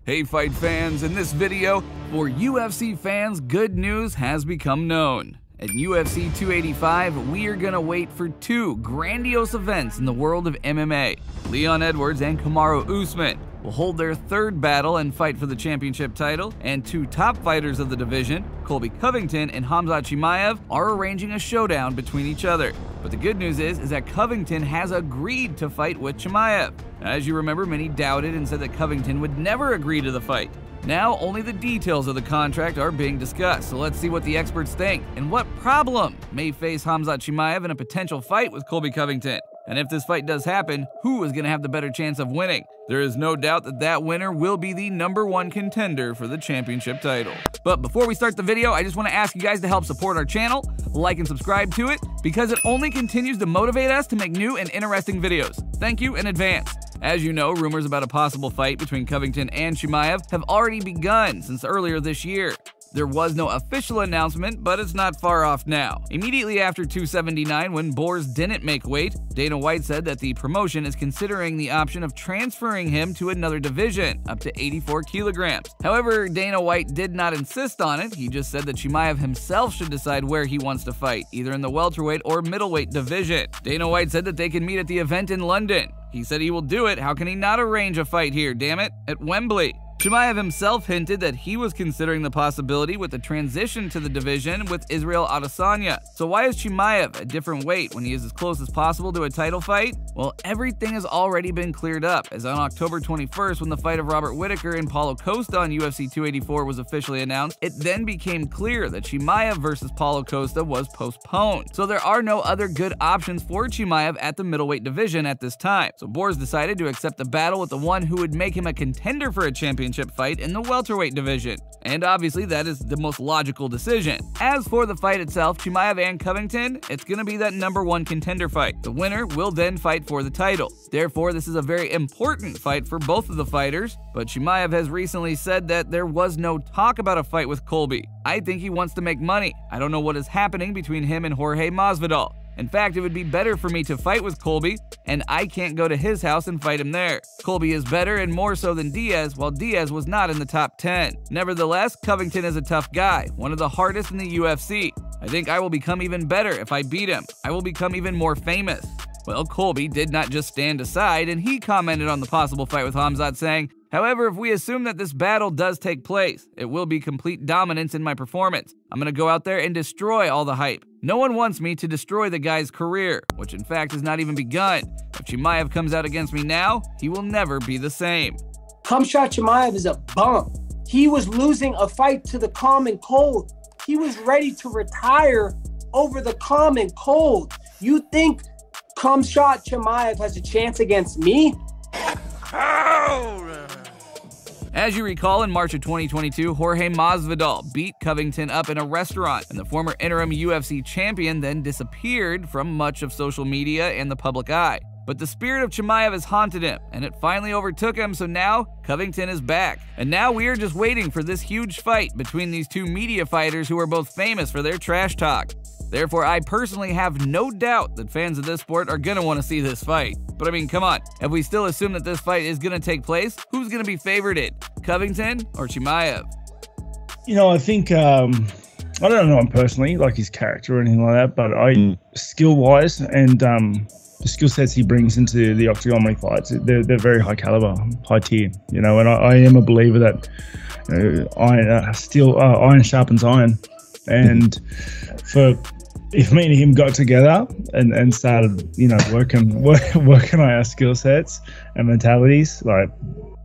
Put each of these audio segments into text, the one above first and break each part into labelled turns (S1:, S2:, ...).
S1: Hey fight fans, in this video, for UFC fans, good news has become known. At UFC 285, we are gonna wait for two grandiose events in the world of MMA. Leon Edwards and Kamaru Usman will hold their third battle and fight for the championship title, and two top fighters of the division, Colby Covington and Khamzat Chimaev, are arranging a showdown between each other. But the good news is that Covington has agreed to fight with Chimaev. As you remember, many doubted and said that Covington would never agree to the fight. Now, only the details of the contract are being discussed, so let's see what the experts think and what problem may face Khamzat Chimaev in a potential fight with Colby Covington. And if this fight does happen, who is going to have the better chance of winning? There is no doubt that that winner will be the #1 contender for the championship title. But before we start the video, I just want to ask you guys to help support our channel, like and subscribe to it, because it only continues to motivate us to make new and interesting videos. Thank you in advance. As you know, rumors about a possible fight between Covington and Chimaev have already begun since earlier this year. There was no official announcement, but it's not far off now. Immediately after 279, when Boers didn't make weight, Dana White said that the promotion is considering the option of transferring him to another division, up to 84 kilograms. However, Dana White did not insist on it. He just said that Chimaev himself should decide where he wants to fight, either in the welterweight or middleweight division. Dana White said that they can meet at the event in London. He said he will do it. How can he not arrange a fight here, damn it, at Wembley? Chimaev himself hinted that he was considering the possibility with the transition to the division with Israel Adesanya. So why is Chimaev a different weight when he is as close as possible to a title fight? Well, everything has already been cleared up, as on October 21st, when the fight of Robert Whittaker and Paulo Costa on UFC 284 was officially announced, it then became clear that Chimaev versus Paulo Costa was postponed. So there are no other good options for Chimaev at the middleweight division at this time. So Boers decided to accept the battle with the one who would make him a contender for a championship fight in the welterweight division. And obviously that is the most logical decision. As for the fight itself, Chimaev and Covington, it's gonna be that #1 contender fight. The winner will then fight for the title. Therefore, this is a very important fight for both of the fighters, but Chimaev has recently said that there was no talk about a fight with Colby. I think he wants to make money. I don't know what is happening between him and Jorge Masvidal. In fact, it would be better for me to fight with Colby, and I can't go to his house and fight him there. Colby is better and more so than Diaz, while Diaz was not in the top 10. Nevertheless, Covington is a tough guy, one of the hardest in the UFC. I think I will become even better if I beat him. I will become even more famous. Well, Colby did not just stand aside, and he commented on the possible fight with Khamzat, saying, "However, if we assume that this battle does take place, it will be complete dominance in my performance. I'm gonna go out there and destroy all the hype. No one wants me to destroy the guy's career, which in fact has not even begun. If Chimaev comes out against me now, he will never be the same."
S2: Khamzat Chimaev is a bum. He was losing a fight to the calm and cold. He was ready to retire over the calm and cold. You think Khamzat Chimaev has a chance against me?
S1: As you recall, in March of 2022, Jorge Masvidal beat Covington up in a restaurant, and the former interim UFC champion then disappeared from much of social media and the public eye. But the spirit of Chimaev has haunted him, and it finally overtook him, so now Covington is back. And now we are just waiting for this huge fight between these two media fighters who are both famous for their trash talk. Therefore, I personally have no doubt that fans of this sport are gonna want to see this fight. But I mean, come on, if we still assume that this fight is gonna take place, who's gonna be favorited? Covington or Chimaev?
S3: You know, I think, I don't know him personally, like his character or anything like that, but skill-wise and the skill sets he brings into the octagon when he fights, they're very high caliber, high tier, you know, and I am a believer that iron sharpens iron. And if me and him got together and started, you know, working on our skill sets and mentalities, like,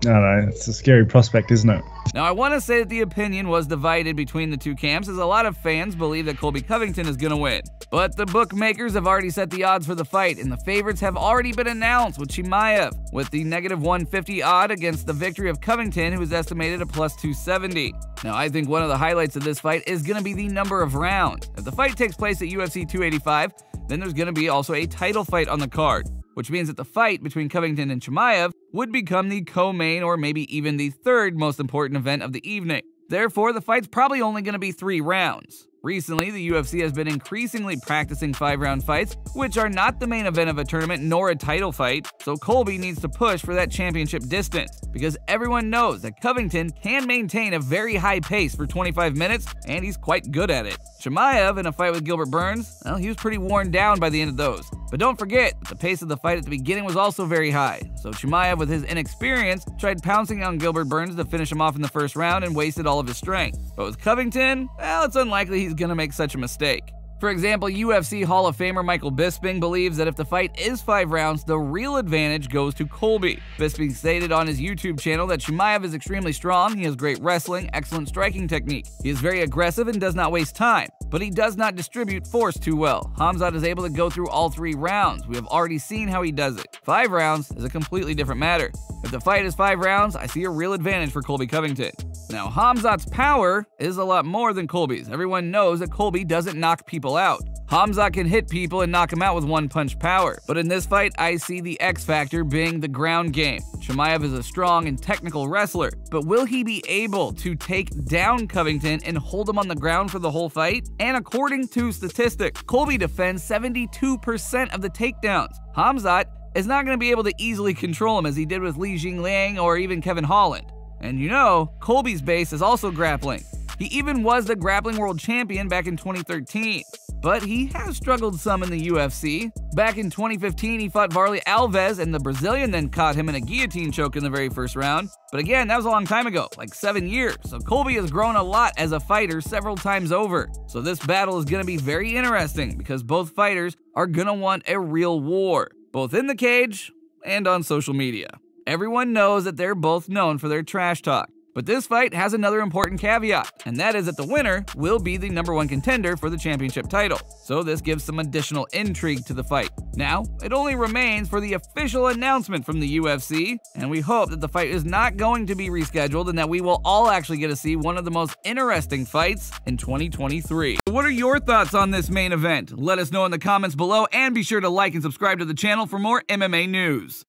S3: I don't know, it's a scary prospect, isn't it?
S1: Now, I want to say that the opinion was divided between the two camps, as a lot of fans believe that Colby Covington is going to win. But the bookmakers have already set the odds for the fight, and the favorites have already been announced with Chimaev, with the -150 odd against the victory of Covington, who is estimated at +270. Now, I think one of the highlights of this fight is going to be the number of rounds. If the fight takes place at UFC 285, then there's going to be also a title fight on the card, which means that the fight between Covington and Chimaev would become the co-main or maybe even the third most important event of the evening. Therefore, the fight's probably only going to be 3 rounds. Recently, the UFC has been increasingly practicing 5-round fights, which are not the main event of a tournament nor a title fight, so Colby needs to push for that championship distance, because everyone knows that Covington can maintain a very high pace for 25 minutes, and he's quite good at it. Chimaev, in a fight with Gilbert Burns, well, he was pretty worn down by the end of those. But don't forget, the pace of the fight at the beginning was also very high, so Chimaev, with his inexperience, tried pouncing on Gilbert Burns to finish him off in the first round and wasted all of his strength. But with Covington, well, it's unlikely he's gonna make such a mistake. For example, UFC Hall of Famer Michael Bisping believes that if the fight is 5 rounds, the real advantage goes to Colby. Bisping stated on his YouTube channel that Chimaev is extremely strong, he has great wrestling, excellent striking technique. He is very aggressive and does not waste time, but he does not distribute force too well. Khamzat is able to go through all 3 rounds. We have already seen how he does it. 5 rounds is a completely different matter. If the fight is 5 rounds, I see a real advantage for Colby Covington. Now, Khamzat's power is a lot more than Colby's. Everyone knows that Colby doesn't knock people out. Khamzat can hit people and knock them out with one-punch power. But in this fight, I see the X factor being the ground game. Chimaev is a strong and technical wrestler, but will he be able to take down Covington and hold him on the ground for the whole fight? And according to statistics, Colby defends 72% of the takedowns. Khamzat is not going to be able to easily control him as he did with Li Jingliang or even Kevin Holland. And you know, Colby's base is also grappling. He even was the grappling world champion back in 2013. But he has struggled some in the UFC. Back in 2015, he fought Varley Alves, and the Brazilian then caught him in a guillotine choke in the very first round. But again, that was a long time ago, like 7 years. So Colby has grown a lot as a fighter several times over. So this battle is going to be very interesting because both fighters are going to want a real war, both in the cage and on social media. Everyone knows that they're both known for their trash talk. But this fight has another important caveat, and that is that the winner will be the #1 contender for the championship title. So this gives some additional intrigue to the fight. Now, it only remains for the official announcement from the UFC, and we hope that the fight is not going to be rescheduled and that we will all actually get to see one of the most interesting fights in 2023. What are your thoughts on this main event? Let us know in the comments below, and be sure to like and subscribe to the channel for more MMA news.